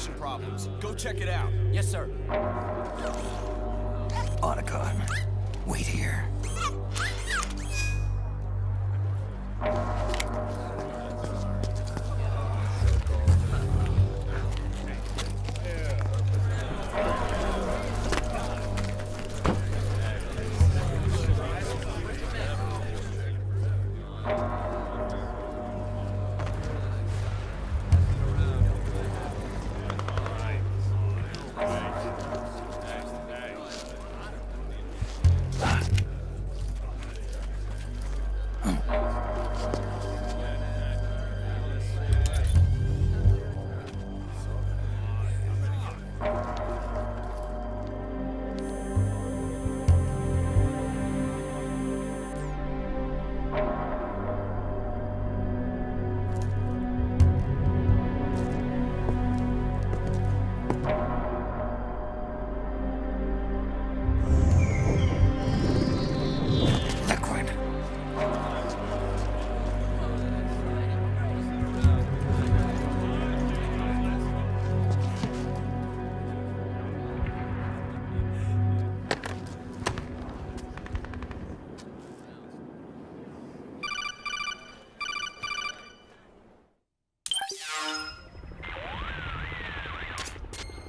connection problems. Go check it out. Yes, sir. Otacon, wait here.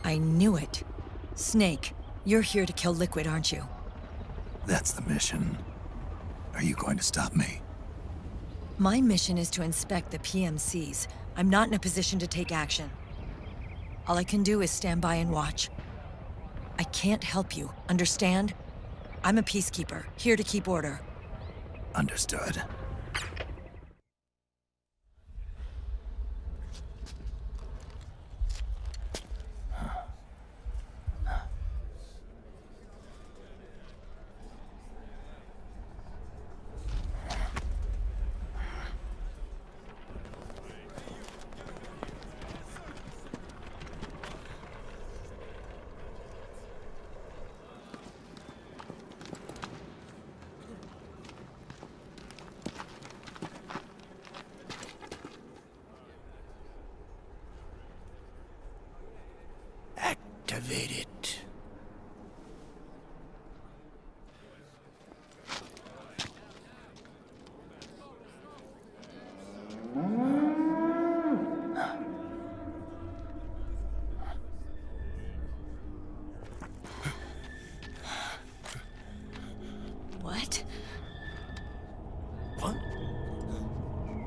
I knew it. Snake, you're here to kill Liquid, aren't you? That's the mission. Are you going to stop me? My mission is to inspect the PMCs. I'm not in a position to take action. All I can do is stand by and watch. I can't help you, understand? I'm a peacekeeper, here to keep order. Understood. Activate it. What? What?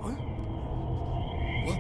What? What?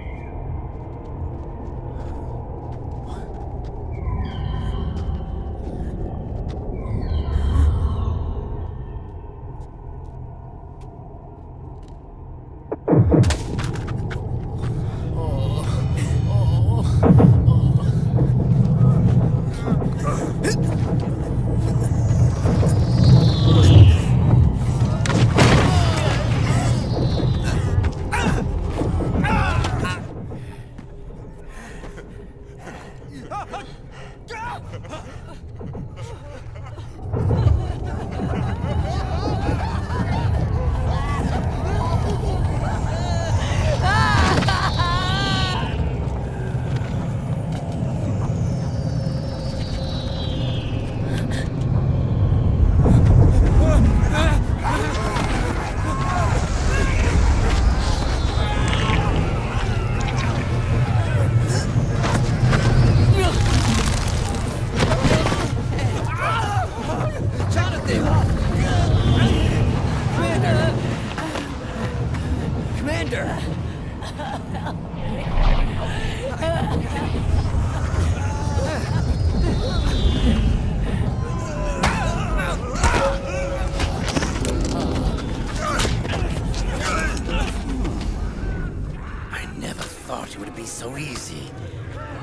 It would be so easy.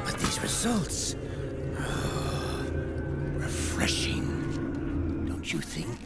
But these results... refreshing, don't you think?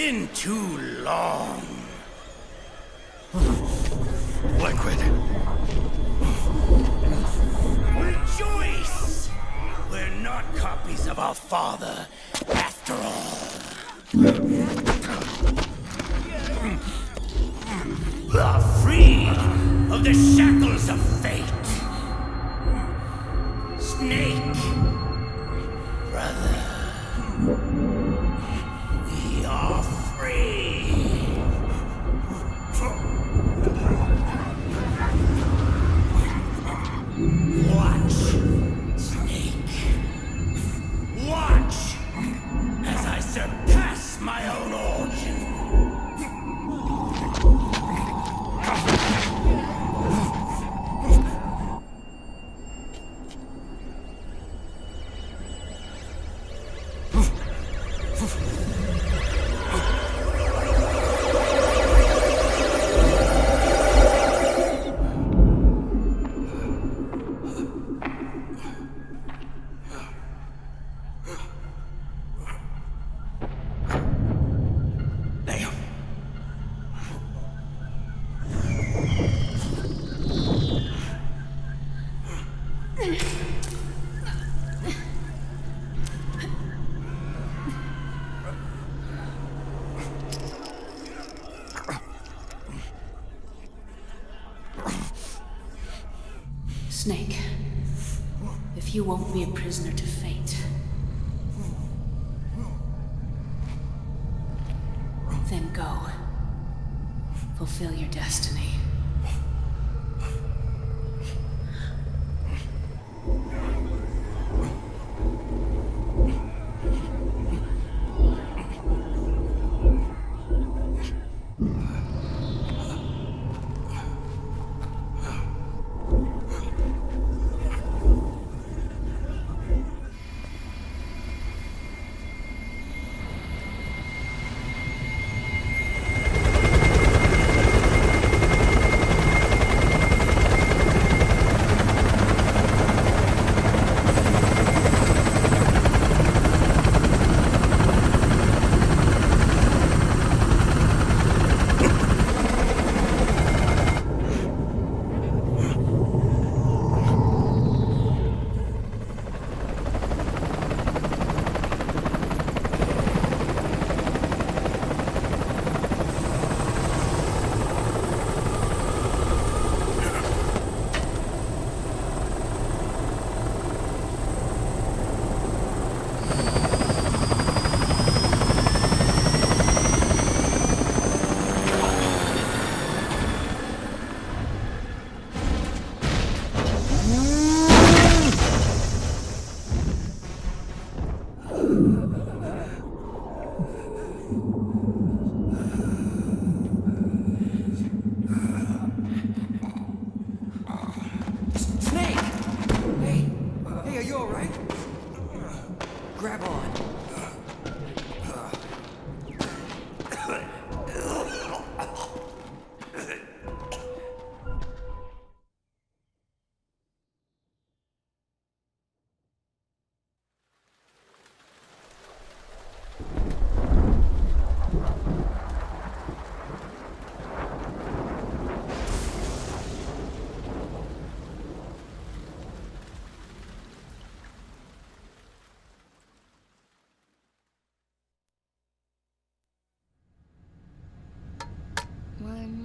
been too long. Liquid. Rejoice! We're not copies of our father, after all. Are freed of the shackles of fate. Snake, brother, we are free. Watch, Snake. Watch as I surpass my own origin. Snake, if you won't be a prisoner to fate, then go. Fulfill your destiny.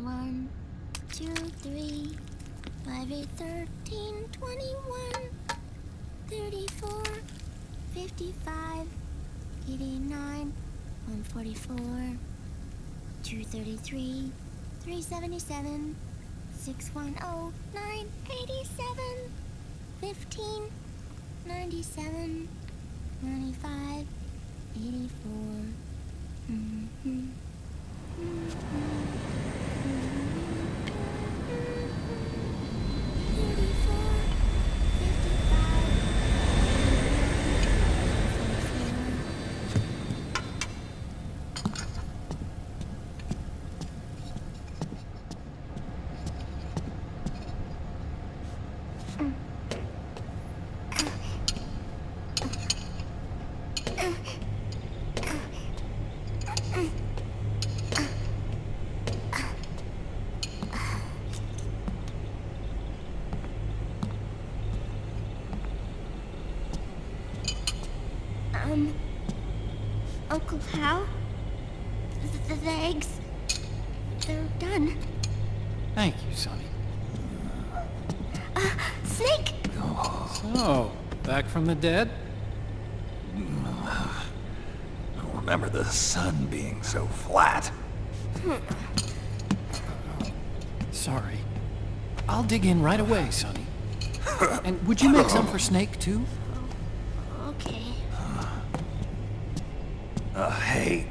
One, 2, 3, 5, 8, 13, 21, 34, 55, 89, 144, 233, 377, 610, 987, 15, 97, 95, 84. Uncle Hal? The eggs, they're done. Thank you, Sonny. Snake! So, back from the dead? I don't remember the sun being so flat. Sorry. I'll dig in right away, Sonny. And would you make some for Snake, too? Okay. Hey,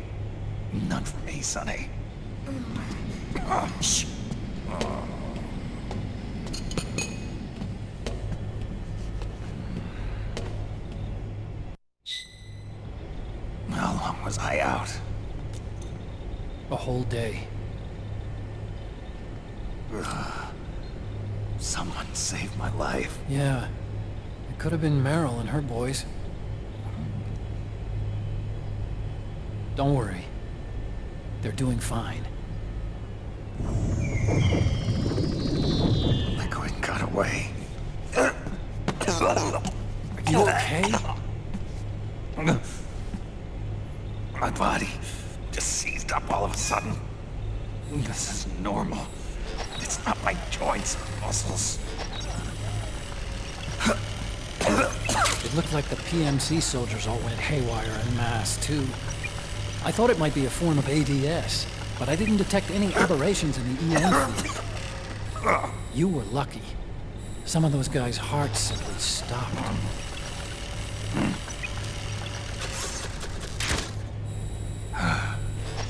none for me, Sonny. Shh. How long was I out? A whole day. Someone saved my life. Yeah. It could have been Meryl and her boys. Don't worry. They're doing fine. Liquid got away. Are you okay? My body just seized up all of a sudden. This is normal. It's not my joints or muscles. It looked like the PMC soldiers all went haywire en masse, too. I thought it might be a form of ADS, but I didn't detect any aberrations in the EM field. You were lucky. Some of those guys' hearts simply stopped.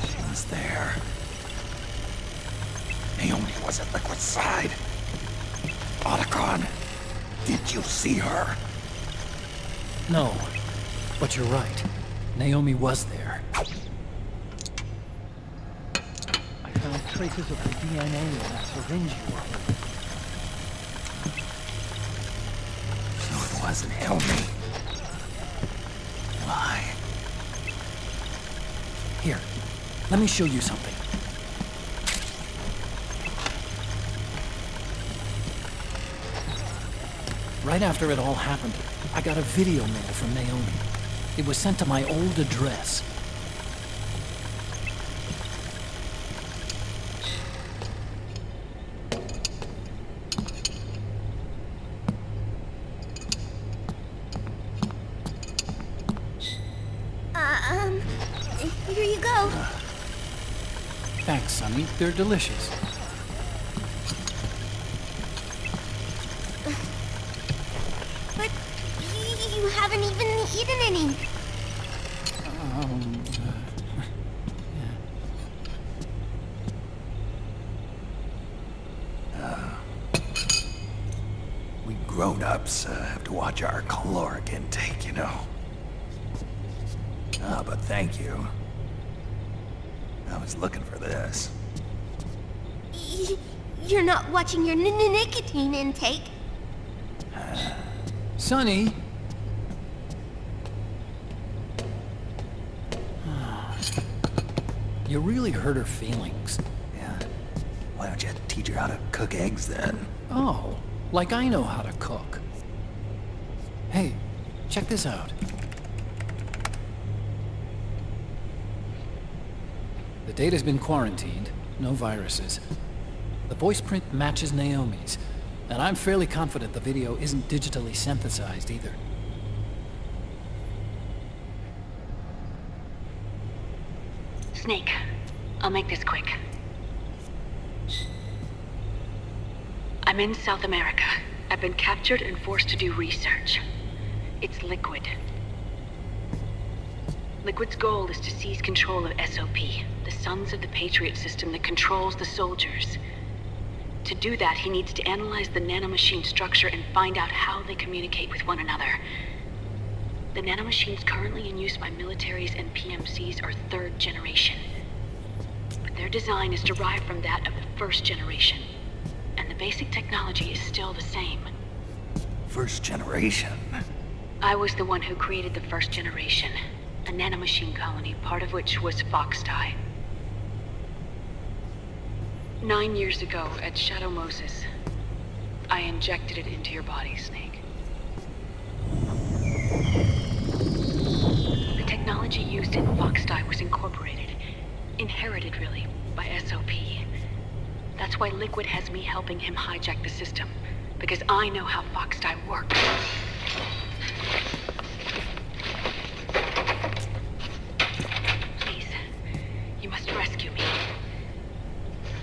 She was there. Naomi was at Liquid's side. Otacon, did you see her? No, but you're right. Naomi was there. I found traces of her DNA in that syringe you were holding. So it wasn't Naomi. Why? Here, let me show you something. Right after it all happened, I got a video mail from Naomi. It was sent to my old address. Here you go. Thanks, Sonny. They're delicious. But you haven't even eaten any. We grown-ups have to watch our caloric intake, you know. But thank you. I was looking for this. You're not watching your nicotine intake. Sonny! You really hurt her feelings. Yeah. Why don't you teach her how to cook eggs then? Oh, like I know how to cook. Hey, check this out. The data's been quarantined, no viruses. The voice print matches Naomi's, and I'm fairly confident the video isn't digitally synthesized either. Snake, I'll make this quick. I'm in South America. I've been captured and forced to do research. It's Liquid. Liquid's goal is to seize control of SOP, the Sons of the Patriot system that controls the soldiers. To do that, he needs to analyze the nanomachine structure and find out how they communicate with one another. The nanomachines currently in use by militaries and PMCs are third generation. But their design is derived from that of the first generation. And the basic technology is still the same. First generation? I was the one who created the first generation. A nanomachine colony, part of which was Foxdie. 9 years ago, at Shadow Moses, I injected it into your body, Snake. technology used in Foxdie was incorporated, inherited really, by SOP. That's why Liquid has me helping him hijack the system, because I know how Foxdie works. Please, you must rescue me.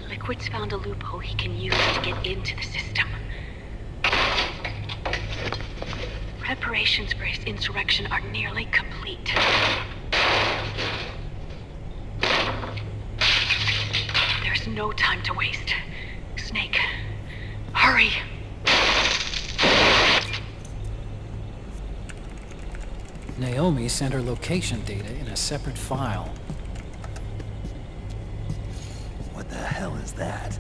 Liquid's found a loophole he can use to get into the system. Preparations for his insurrection are nearly complete. There's no time to waste. Snake, hurry! Naomi sent her location data in a separate file. What the hell is that?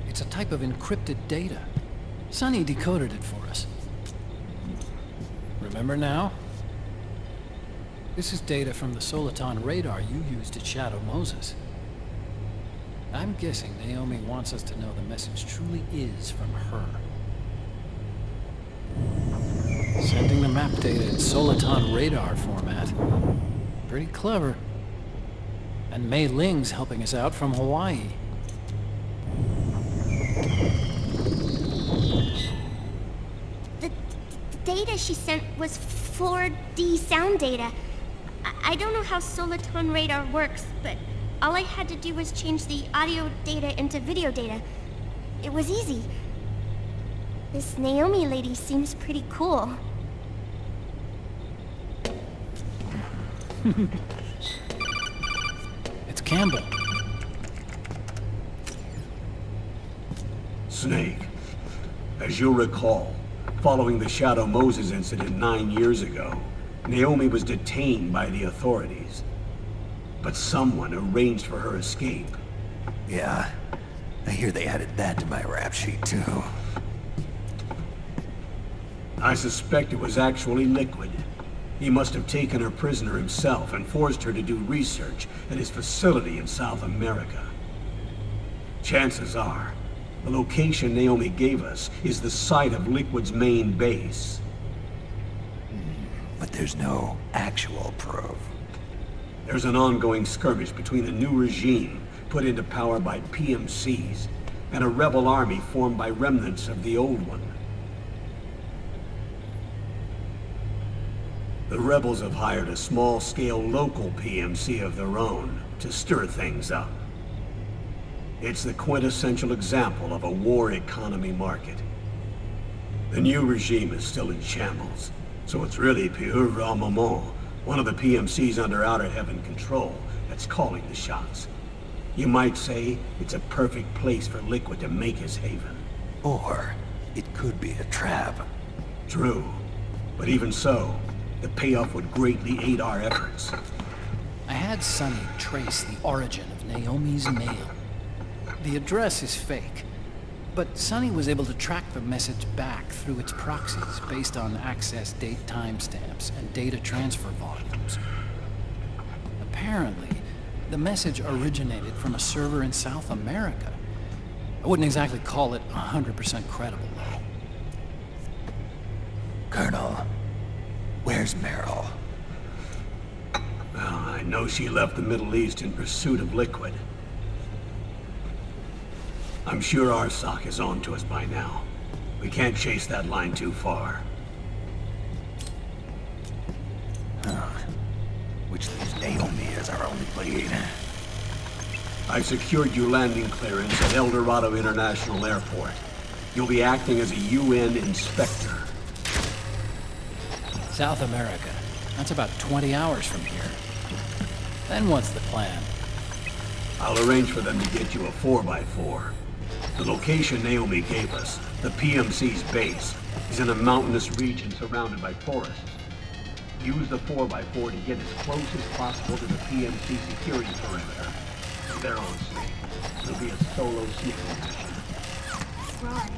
It's a type of encrypted data. Sonny decoded it for us. Remember now? This is data from the Soliton radar you used at Shadow Moses. I'm guessing Naomi wants us to know the message truly is from her. Sending the map data in Soliton radar format. Pretty clever. And Mei Ling's helping us out from Hawaii. The data she sent was 4D sound data. I don't know how Soliton radar works, but all I had to do was change the audio data into video data. It was easy. This Naomi lady seems pretty cool. It's Campbell. Snake, as you'll recall, following the Shadow Moses incident 9 years ago, Naomi was detained by the authorities. But someone arranged for her escape. Yeah, I hear they added that to my rap sheet too. I suspect it was actually Liquid. He must have taken her prisoner himself and forced her to do research at his facility in South America. Chances are, the location Naomi gave us is the site of Liquid's main base. But there's no actual proof. There's an ongoing skirmish between a new regime put into power by PMCs and a rebel army formed by remnants of the old one. The rebels have hired a small-scale local PMC of their own to stir things up. It's the quintessential example of a war economy market. The new regime is still in shambles, so it's really pure moment, one of the PMCs under Outer Heaven control, that's calling the shots. You might say it's a perfect place for Liquid to make his haven. Or it could be a trap. True, but even so, the payoff would greatly aid our efforts. I had Sonny trace the origin of Naomi's mail. The address is fake, but Sonny was able to track the message back through its proxies based on access date timestamps and data transfer volumes. Apparently, the message originated from a server in South America. I wouldn't exactly call it 100% credible, though. Colonel, where's Meryl? Well, I know she left the Middle East in pursuit of Liquid. I'm sure our sock is on to us by now. We can't chase that line too far. Which leaves Naomi as our only lead. I've secured you landing clearance at El Dorado International Airport. You'll be acting as a UN inspector. South America. That's about 20 hours from here. Then what's the plan? I'll arrange for them to get you a 4x4. The location Naomi gave us, the PMC's base, is in a mountainous region surrounded by forests. Use the 4x4 to get as close as possible to the PMC security perimeter. They're on Snake. It'll be a solo sneaking mission. Right.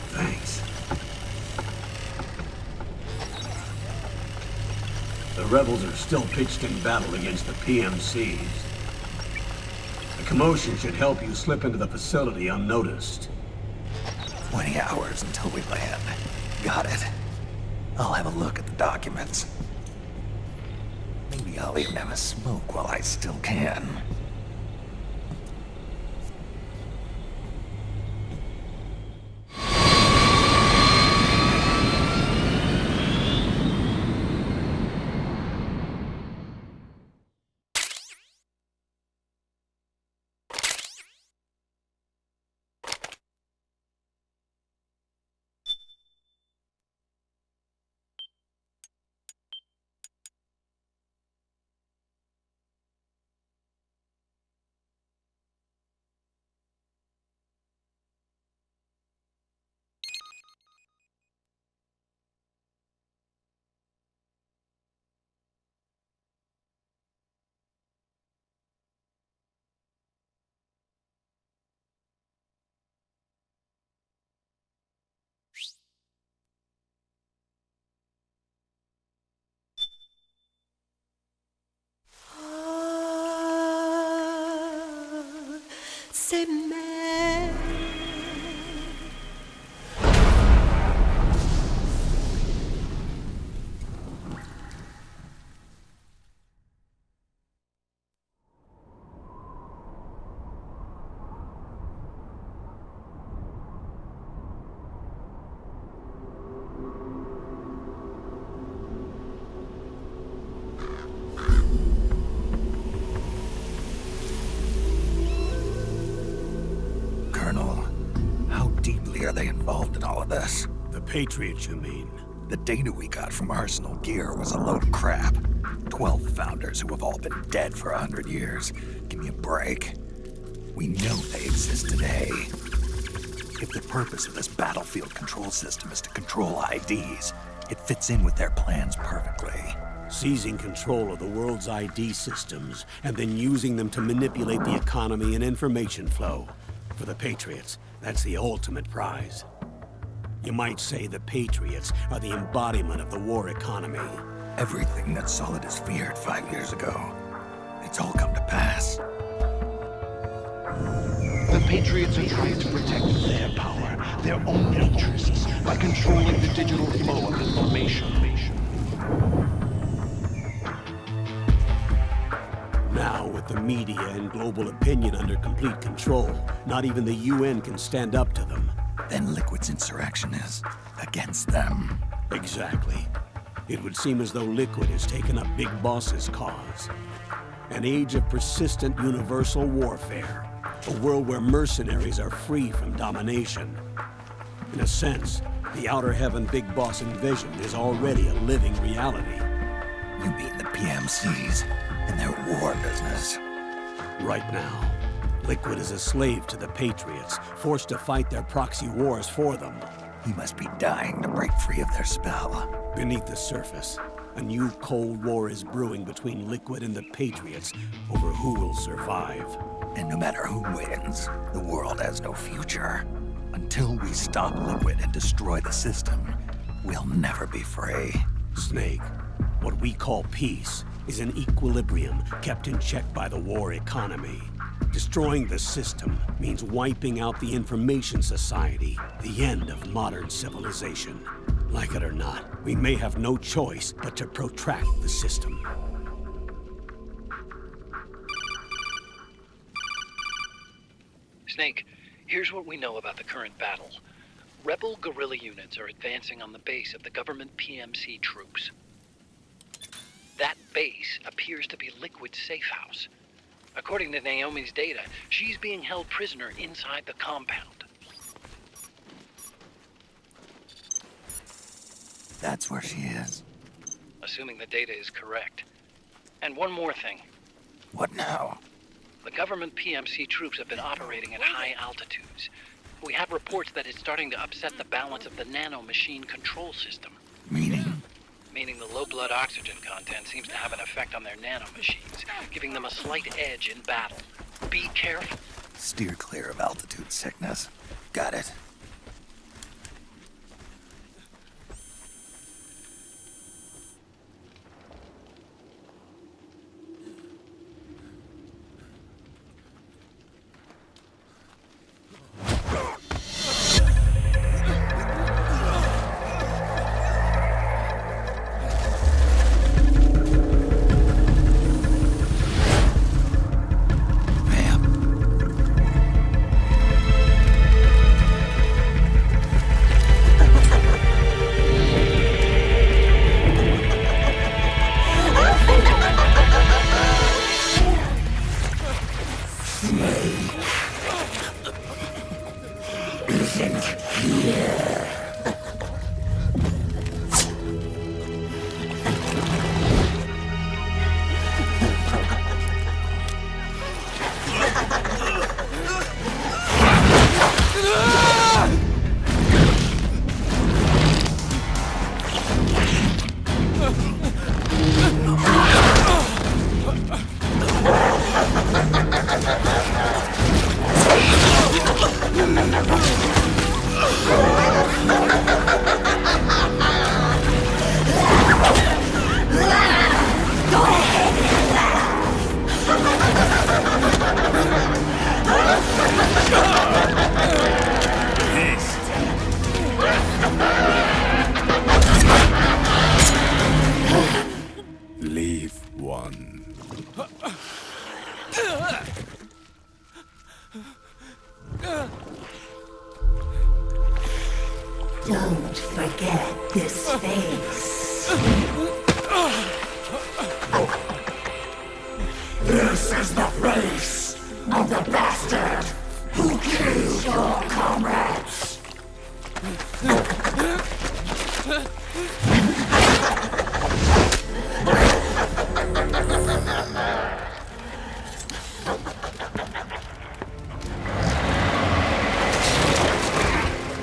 Thanks. The rebels are still pitched in battle against the PMCs. The commotion should help you slip into the facility unnoticed. 20 hours until we land. Got it. I'll have a look at the documents. Maybe I'll even have a smoke while I still can. C'est mère. Are they involved in all of this? The Patriots, you mean? The data we got from Arsenal Gear was a load of crap. 12 founders who have all been dead for 100 years. Give me a break. We know they exist today. If the purpose of this battlefield control system is to control IDs, it fits in with their plans perfectly. Seizing control of the world's ID systems, and then using them to manipulate the economy and information flow. For the Patriots, that's the ultimate prize. You might say the Patriots are the embodiment of the war economy. Everything that Solid has feared 5 years ago, it's all come to pass. The Patriots are trying to protect their power, their own interests, by controlling the digital flow of information. Now, with the media and global opinion under complete control, not even the UN can stand up to them. Then Liquid's insurrection is against them. Exactly. It would seem as though Liquid has taken up Big Boss's cause. An age of persistent universal warfare. A world where mercenaries are free from domination. In a sense, the Outer Heaven Big Boss envisioned is already a living reality. You mean the PMCs and their war business? Right now, Liquid is a slave to the Patriots, forced to fight their proxy wars for them. He must be dying to break free of their spell. Beneath the surface, a new Cold War is brewing between Liquid and the Patriots over who will survive. And no matter who wins, the world has no future. Until we stop Liquid and destroy the system, we'll never be free. Snake, what we call peace is an equilibrium kept in check by the war economy. Destroying the system means wiping out the information society, the end of modern civilization. Like it or not, we may have no choice but to protract the system. Snake, here's what we know about the current battle. Rebel guerrilla units are advancing on the base of the government PMC troops. That base appears to be Liquid's safe house. According to Naomi's data, she's being held prisoner inside the compound. That's where she is. Assuming the data is correct. And one more thing. What now? The government PMC troops have been operating at high altitudes. We have reports that it's starting to upset the balance of the nano-machine control system. Meaning? Meaning the low blood oxygen content seems to have an effect on their nano-machines, giving them a slight edge in battle. Be careful. Steer clear of altitude sickness. Got it. one. Don't forget this face. This is the face of the bastard who killed your comrades.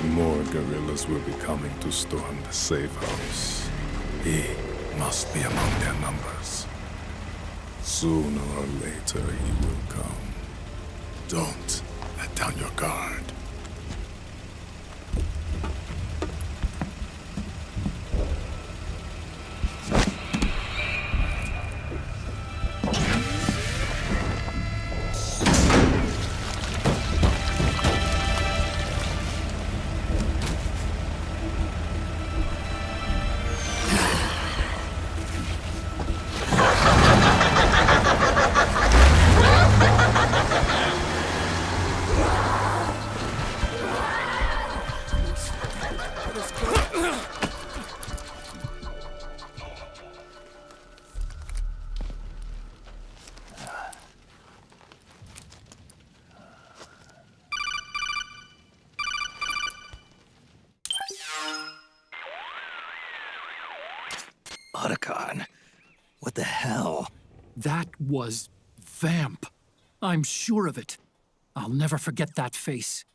More guerrillas will be coming to storm the safe house. He must be among their numbers. Sooner or later he will come. Don't let down your guard. Otacon, what the hell? That was Vamp. I'm sure of it. I'll never forget that face.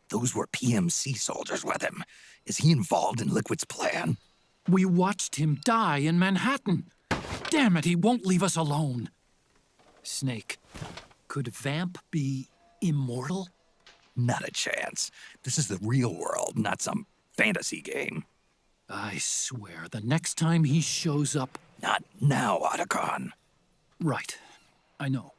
Those were PMC soldiers with him. Is he involved in Liquid's plan? We watched him die in Manhattan. Damn it, he won't leave us alone. Snake, could Vamp be immortal? Not a chance. This is the real world, not some fantasy game. I swear, the next time he shows up... Not now, Otacon. Right. I know.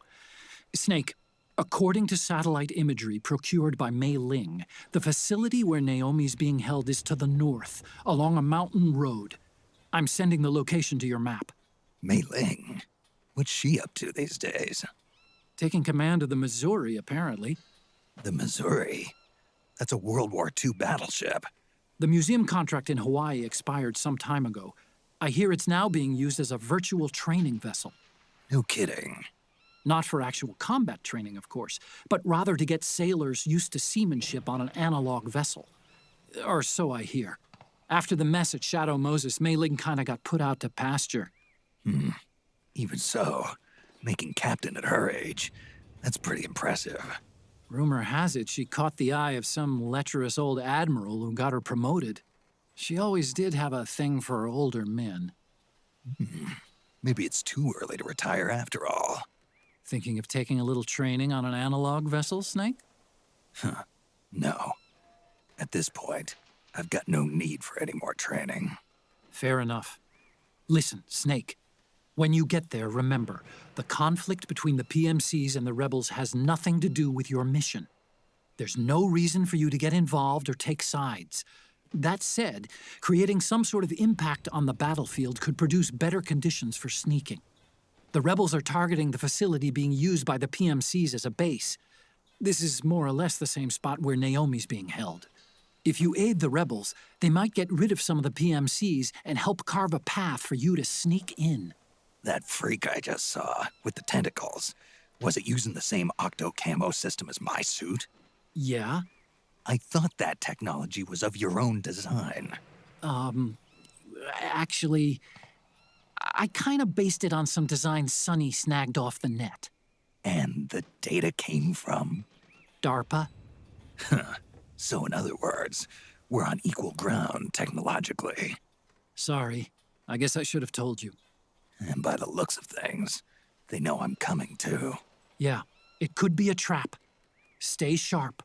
Snake, according to satellite imagery procured by Mei Ling, the facility where Naomi's being held is to the north, along a mountain road. I'm sending the location to your map. Mei Ling? What's she up to these days? Taking command of the Missouri, apparently. The Missouri? That's a World War II battleship. The museum contract in Hawaii expired some time ago. I hear it's now being used as a virtual training vessel. No kidding. Not for actual combat training, of course, but rather to get sailors used to seamanship on an analog vessel. Or so I hear. After the mess at Shadow Moses, Mei Ling kinda got put out to pasture. Even so, making captain at her age, that's pretty impressive. Rumor has it she caught the eye of some lecherous old admiral who got her promoted. She always did have a thing for older men. Maybe it's too early to retire after all. Thinking of taking a little training on an analog vessel, Snake? No. At this point, I've got no need for any more training. Fair enough. Listen, Snake. When you get there, remember, the conflict between the PMCs and the rebels has nothing to do with your mission. There's no reason for you to get involved or take sides. That said, creating some sort of impact on the battlefield could produce better conditions for sneaking. The rebels are targeting the facility being used by the PMCs as a base. This is more or less the same spot where Naomi's being held. If you aid the rebels, they might get rid of some of the PMCs and help carve a path for you to sneak in. That freak I just saw, with the tentacles, was it using the same octo-camo system as my suit? Yeah? I thought that technology was of your own design. Actually, I kind of based it on some designs Sonny snagged off the net. And the data came from? DARPA? So in other words, we're on equal ground technologically. Sorry. I guess I should have told you. And by the looks of things, they know I'm coming too. Yeah, it could be a trap. Stay sharp.